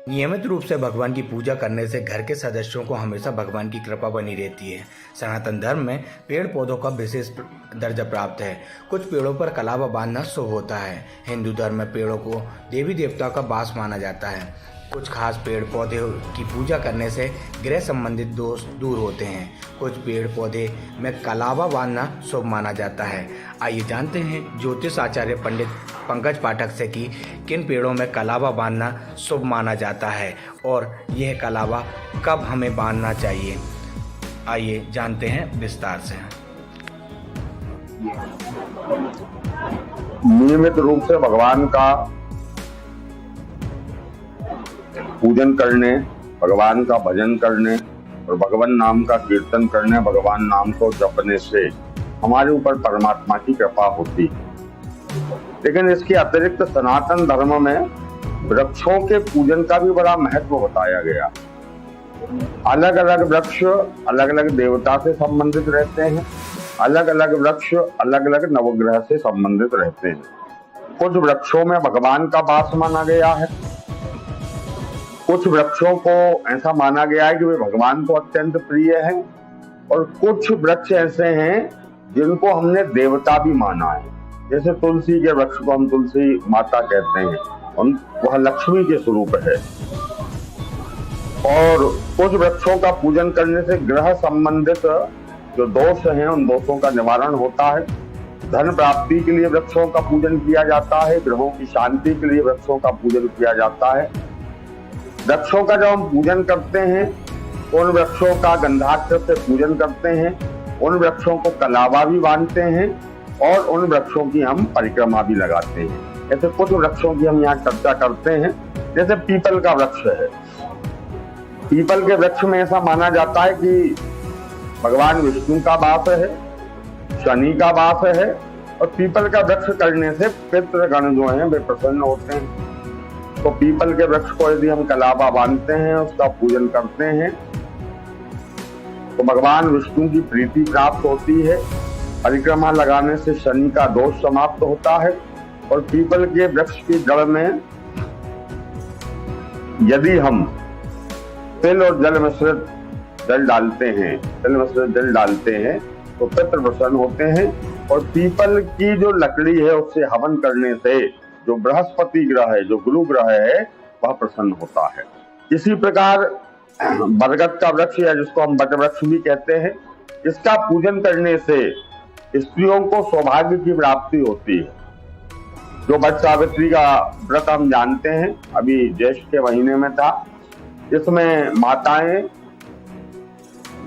नियमित रूप से भगवान की पूजा करने से घर के सदस्यों को हमेशा भगवान की कृपा बनी रहती है। सनातन धर्म में पेड़ पौधों का विशेष दर्जा प्राप्त है। कुछ पेड़ों पर कलावा बांधना शुभ होता है। हिंदू धर्म में पेड़ों को देवी देवताओं का वास माना जाता है। कुछ खास पेड़ पौधे की पूजा करने से गृह संबंधित दोष दूर होते हैं। कुछ पेड़ पौधे में कलावा बांधना शुभ माना जाता है। आइए जानते हैं ज्योतिष आचार्य पंडित पंकज पाठक से कि किन पेड़ों में कलावा बांधना शुभ माना जाता है और यह कलावा कब हमें बांधना चाहिए। आइए जानते हैं विस्तार से। नियमित रूप से भगवान का पूजन करने, भगवान का भजन करने और भगवान नाम का कीर्तन करने, भगवान नाम को जपने से हमारे ऊपर परमात्मा की कृपा होती है। लेकिन इसके अतिरिक्त सनातन धर्म में वृक्षों के पूजन का भी बड़ा महत्व बताया गया। अलग अलग वृक्ष अलग अलग देवता से संबंधित रहते हैं। अलग अलग वृक्ष अलग अलग नवग्रह से संबंधित रहते हैं। कुछ वृक्षों में भगवान का वास माना गया है। कुछ वृक्षों को ऐसा माना गया है कि वे भगवान को अत्यंत प्रिय हैं और कुछ वृक्ष ऐसे हैं जिनको हमने देवता भी माना है। जैसे तुलसी के वृक्ष को हम तुलसी माता कहते हैं, वह लक्ष्मी के स्वरूप है। और कुछ वृक्षों का पूजन करने से ग्रह संबंधित जो दोष हैं उन दोषों का निवारण होता है। धन प्राप्ति के लिए वृक्षों का पूजन किया जाता है। ग्रहों की शांति के लिए वृक्षों का पूजन किया जाता है। वृक्षों का जब हम पूजन करते हैं, उन वृक्षों का गंधाक्षर से पूजन करते हैं, उन वृक्षों को कलावा भी बांधते हैं और उन वृक्षों की हम परिक्रमा भी लगाते हैं। ऐसे कुछ वृक्षों की हम यहाँ चर्चा करते हैं। जैसे पीपल का वृक्ष है। पीपल के वृक्ष में ऐसा माना जाता है कि भगवान विष्णु का वास है, शनि का वास है और पीपल का वृक्ष करने से पितृगण जो हैं वे प्रसन्न होते हैं। तो पीपल के वृक्ष को यदि हम कलावा बांधते हैं, उसका पूजन करते हैं, तो भगवान विष्णु की प्रीति प्राप्त होती है। परिक्रमा लगाने से शनि का दोष समाप्त होता है। और पीपल के वृक्ष की जड़ में यदि हम तिल और जल मिश्रित जल डालते हैं, तो पितृ प्रसन्न होते हैं। और पीपल की जो लकड़ी है उससे हवन करने से जो बृहस्पति ग्रह है, जो गुरु ग्रह है, वह प्रसन्न होता है। इसी प्रकार बरगद का वृक्ष या जिसको हम बट वृक्ष भी कहते हैं, इसका पूजन करने से स्त्रियों को सौभाग्य की प्राप्ति होती है। जो वट सावित्री का व्रत हम जानते हैं, अभी ज्येष्ठ के महीने में था, इसमें माताएं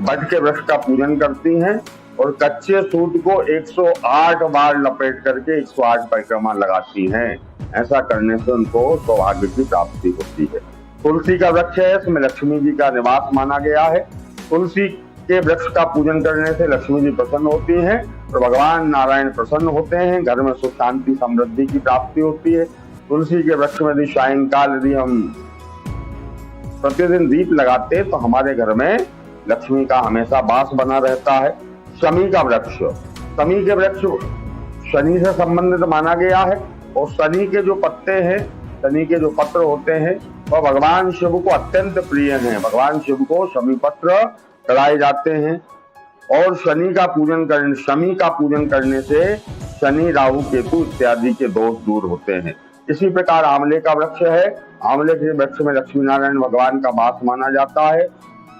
वट के वृक्ष का पूजन करती हैं और कच्चे सूत को 108 बार लपेट करके 108 परिक्रमा लगाती हैं। ऐसा करने से उनको सौभाग्य की प्राप्ति होती है। तुलसी का वृक्ष है, इसमें लक्ष्मी जी का निवास माना गया है। तुलसी के वृक्ष का पूजन करने से लक्ष्मी जी प्रसन्न होती हैं और भगवान नारायण प्रसन्न होते हैं। घर में सुख शांति समृद्धि की प्राप्ति होती है। तुलसी के वृक्ष में यदि सायंकाल यदि हम प्रतिदिन दीप लगाते तो हमारे घर में लक्ष्मी का हमेशा वास बना रहता है। शमी का वृक्ष, शमी के वृक्ष शनि से संबंधित माना गया है और शनि के जो पत्ते हैं, शनि के जो पत्र होते हैं, वह भगवान शिव को अत्यंत प्रिय हैं। भगवान शिव को शमी पत्र चढ़ाए जाते हैं और शमी का पूजन करने से शनि राहु केतु इत्यादि के दोष दूर होते हैं। इसी प्रकार आंवले का वृक्ष है। आंवले के वृक्ष में लक्ष्मी नारायण भगवान का वास माना जाता है।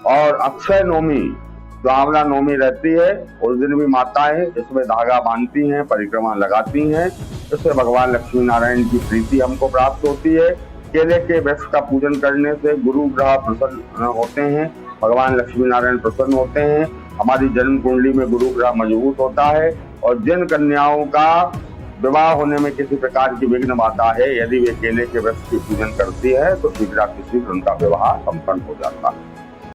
और अक्षय नवमी, जो आंवला नवमी रहती है, उस दिन भी माताएं इसमें धागा बांधती हैं, परिक्रमा लगाती हैं। इससे भगवान लक्ष्मी नारायण की प्रीति हमको प्राप्त होती है। केले के वृक्ष का पूजन करने से गुरु ग्रह प्रसन्न होते हैं, भगवान लक्ष्मी नारायण प्रसन्न होते हैं। हमारी जन्म कुंडली में गुरु ग्रह मजबूत होता है और जिन कन्याओं का विवाह होने में किसी प्रकार की विघ्न बाधा है, यदि वे केले के वृक्ष की पूजन करती है तो शीघ्र उनका विवाह संपन्न हो जाता है।